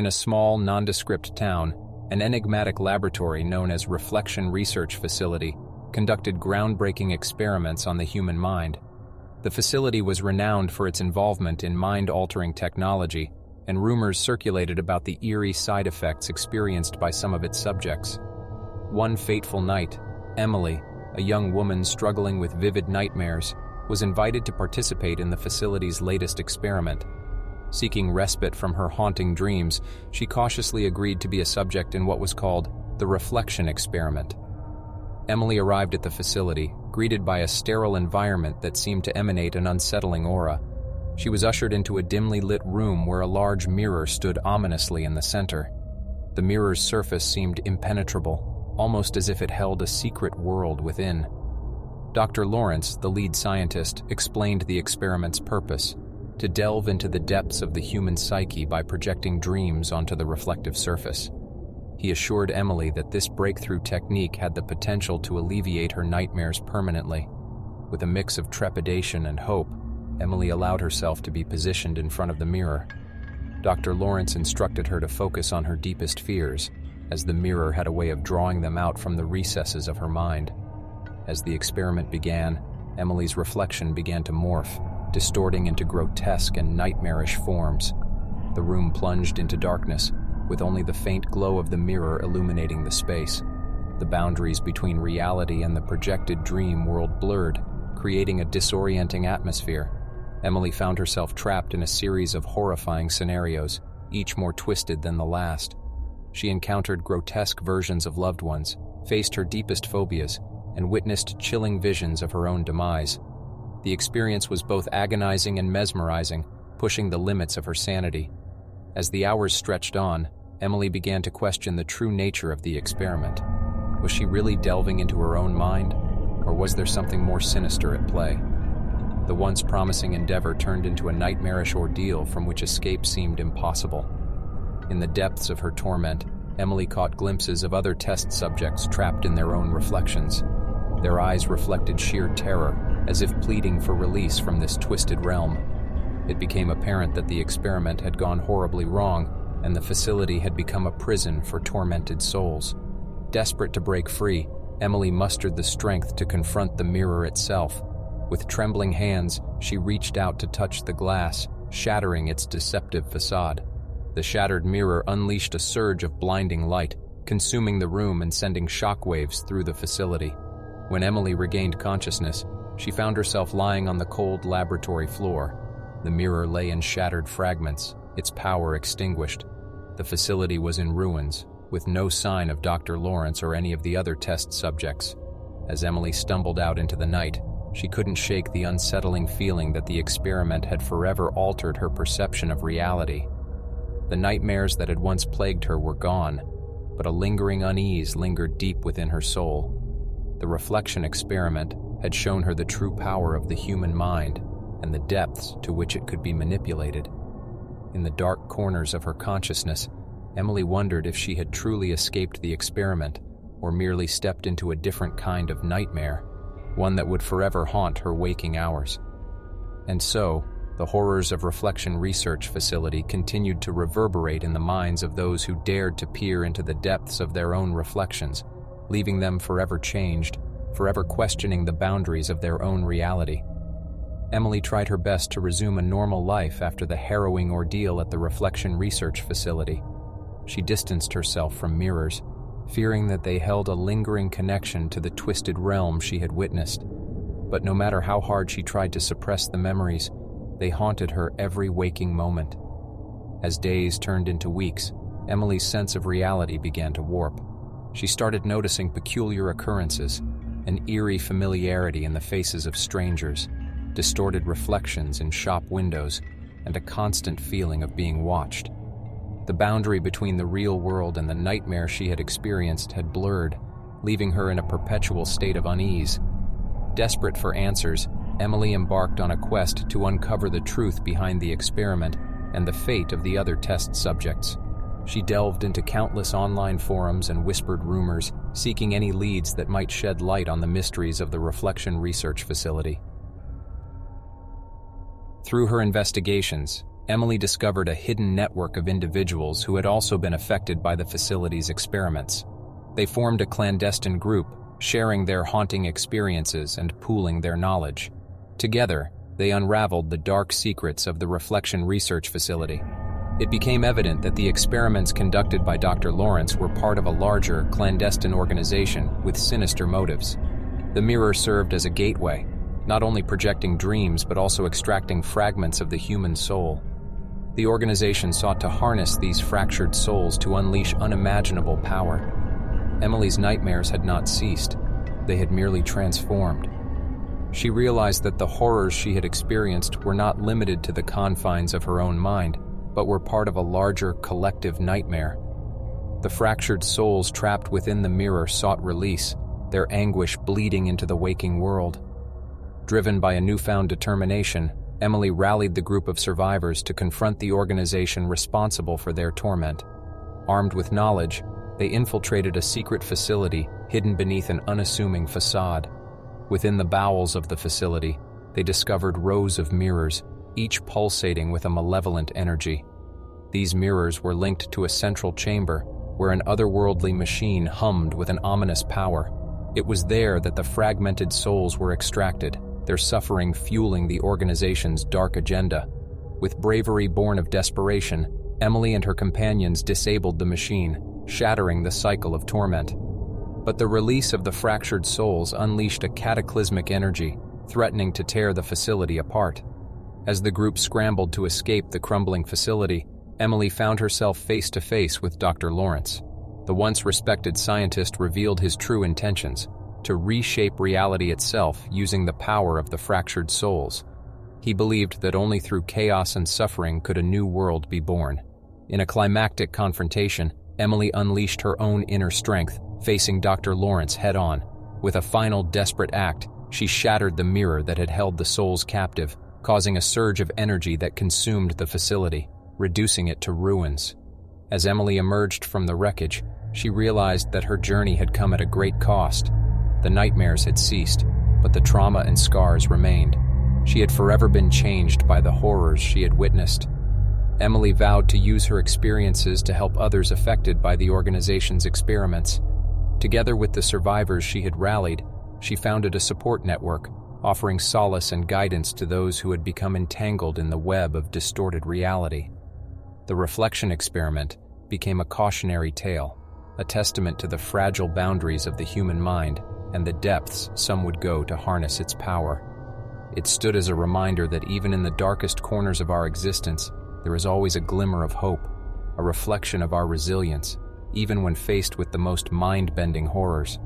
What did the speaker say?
In a small, nondescript town, an enigmatic laboratory known as Reflection Research Facility conducted groundbreaking experiments on the human mind. The facility was renowned for its involvement in mind-altering technology, and rumors circulated about the eerie side effects experienced by some of its subjects. One fateful night, Emily, a young woman struggling with vivid nightmares, was invited to participate in the facility's latest experiment. Seeking respite from her haunting dreams, she cautiously agreed to be a subject in what was called the reflection experiment. Emily arrived at the facility, greeted by a sterile environment that seemed to emanate an unsettling aura. She was ushered into a dimly lit room where a large mirror stood ominously in the center. The mirror's surface seemed impenetrable, almost as if it held a secret world within. Dr. Lawrence, the lead scientist, explained the experiment's purpose: to delve into the depths of the human psyche by projecting dreams onto the reflective surface. He assured Emily that this breakthrough technique had the potential to alleviate her nightmares permanently. With a mix of trepidation and hope, Emily allowed herself to be positioned in front of the mirror. Dr. Lawrence instructed her to focus on her deepest fears, as the mirror had a way of drawing them out from the recesses of her mind. As the experiment began, Emily's reflection began to morph, distorting into grotesque and nightmarish forms. The room plunged into darkness, with only the faint glow of the mirror illuminating the space. The boundaries between reality and the projected dream world blurred, creating a disorienting atmosphere. Emily found herself trapped in a series of horrifying scenarios, each more twisted than the last. She encountered grotesque versions of loved ones, faced her deepest phobias, and witnessed chilling visions of her own demise. The experience was both agonizing and mesmerizing, pushing the limits of her sanity. As the hours stretched on, Emily began to question the true nature of the experiment. Was she really delving into her own mind, or was there something more sinister at play? The once promising endeavor turned into a nightmarish ordeal from which escape seemed impossible. In the depths of her torment, Emily caught glimpses of other test subjects trapped in their own reflections. Their eyes reflected sheer terror, as if pleading for release from this twisted realm. It became apparent that the experiment had gone horribly wrong, and the facility had become a prison for tormented souls. Desperate to break free, Emily mustered the strength to confront the mirror itself. With trembling hands, she reached out to touch the glass, shattering its deceptive facade. The shattered mirror unleashed a surge of blinding light, consuming the room and sending shockwaves through the facility. When Emily regained consciousness, she found herself lying on the cold laboratory floor. The mirror lay in shattered fragments, its power extinguished. The facility was in ruins, with no sign of Dr. Lawrence or any of the other test subjects. As Emily stumbled out into the night, she couldn't shake the unsettling feeling that the experiment had forever altered her perception of reality. The nightmares that had once plagued her were gone, but a lingering unease lingered deep within her soul. The reflection experiment had shown her the true power of the human mind and the depths to which it could be manipulated. In the dark corners of her consciousness, Emily wondered if she had truly escaped the experiment or merely stepped into a different kind of nightmare, one that would forever haunt her waking hours. And so, the horrors of Reflection Research Facility continued to reverberate in the minds of those who dared to peer into the depths of their own reflections, leaving them forever changed, forever questioning the boundaries of their own reality. Emily tried her best to resume a normal life after the harrowing ordeal at the Reflection Research Facility. She distanced herself from mirrors, fearing that they held a lingering connection to the twisted realm she had witnessed. But no matter how hard she tried to suppress the memories, they haunted her every waking moment. As days turned into weeks, Emily's sense of reality began to warp. She started noticing peculiar occurrences, an eerie familiarity in the faces of strangers, distorted reflections in shop windows, and a constant feeling of being watched. The boundary between the real world and the nightmare she had experienced had blurred, leaving her in a perpetual state of unease. Desperate for answers, Emily embarked on a quest to uncover the truth behind the experiment and the fate of the other test subjects. She delved into countless online forums and whispered rumors, seeking any leads that might shed light on the mysteries of the Reflection Research Facility. Through her investigations, Emily discovered a hidden network of individuals who had also been affected by the facility's experiments. They formed a clandestine group, sharing their haunting experiences and pooling their knowledge. Together, they unraveled the dark secrets of the Reflection Research Facility. It became evident that the experiments conducted by Dr. Lawrence were part of a larger, clandestine organization with sinister motives. The mirror served as a gateway, not only projecting dreams but also extracting fragments of the human soul. The organization sought to harness these fractured souls to unleash unimaginable power. Emily's nightmares had not ceased. They had merely transformed. She realized that the horrors she had experienced were not limited to the confines of her own mind, but were part of a larger collective nightmare. The fractured souls trapped within the mirror sought release, their anguish bleeding into the waking world. Driven by a newfound determination, Emily rallied the group of survivors to confront the organization responsible for their torment. Armed with knowledge, they infiltrated a secret facility hidden beneath an unassuming facade. Within the bowels of the facility, they discovered rows of mirrors, each pulsating with a malevolent energy. These mirrors were linked to a central chamber where an otherworldly machine hummed with an ominous power. It was there that the fragmented souls were extracted, their suffering fueling the organization's dark agenda. With bravery born of desperation, Emily and her companions disabled the machine, shattering the cycle of torment. But the release of the fractured souls unleashed a cataclysmic energy, threatening to tear the facility apart. As the group scrambled to escape the crumbling facility, Emily found herself face to face with Dr. Lawrence. The once respected scientist revealed his true intentions: to reshape reality itself using the power of the fractured souls. He believed that only through chaos and suffering could a new world be born. In a climactic confrontation, Emily unleashed her own inner strength, facing Dr. Lawrence head-on. With a final desperate act, she shattered the mirror that had held the souls captive, causing a surge of energy that consumed the facility, reducing it to ruins. As Emily emerged from the wreckage, she realized that her journey had come at a great cost. The nightmares had ceased, but the trauma and scars remained. She had forever been changed by the horrors she had witnessed. Emily vowed to use her experiences to help others affected by the organization's experiments. Together with the survivors she had rallied, she founded a support network, offering solace and guidance to those who had become entangled in the web of distorted reality. The reflection experiment became a cautionary tale, a testament to the fragile boundaries of the human mind and the depths some would go to harness its power. It stood as a reminder that even in the darkest corners of our existence, there is always a glimmer of hope, a reflection of our resilience, even when faced with the most mind-bending horrors.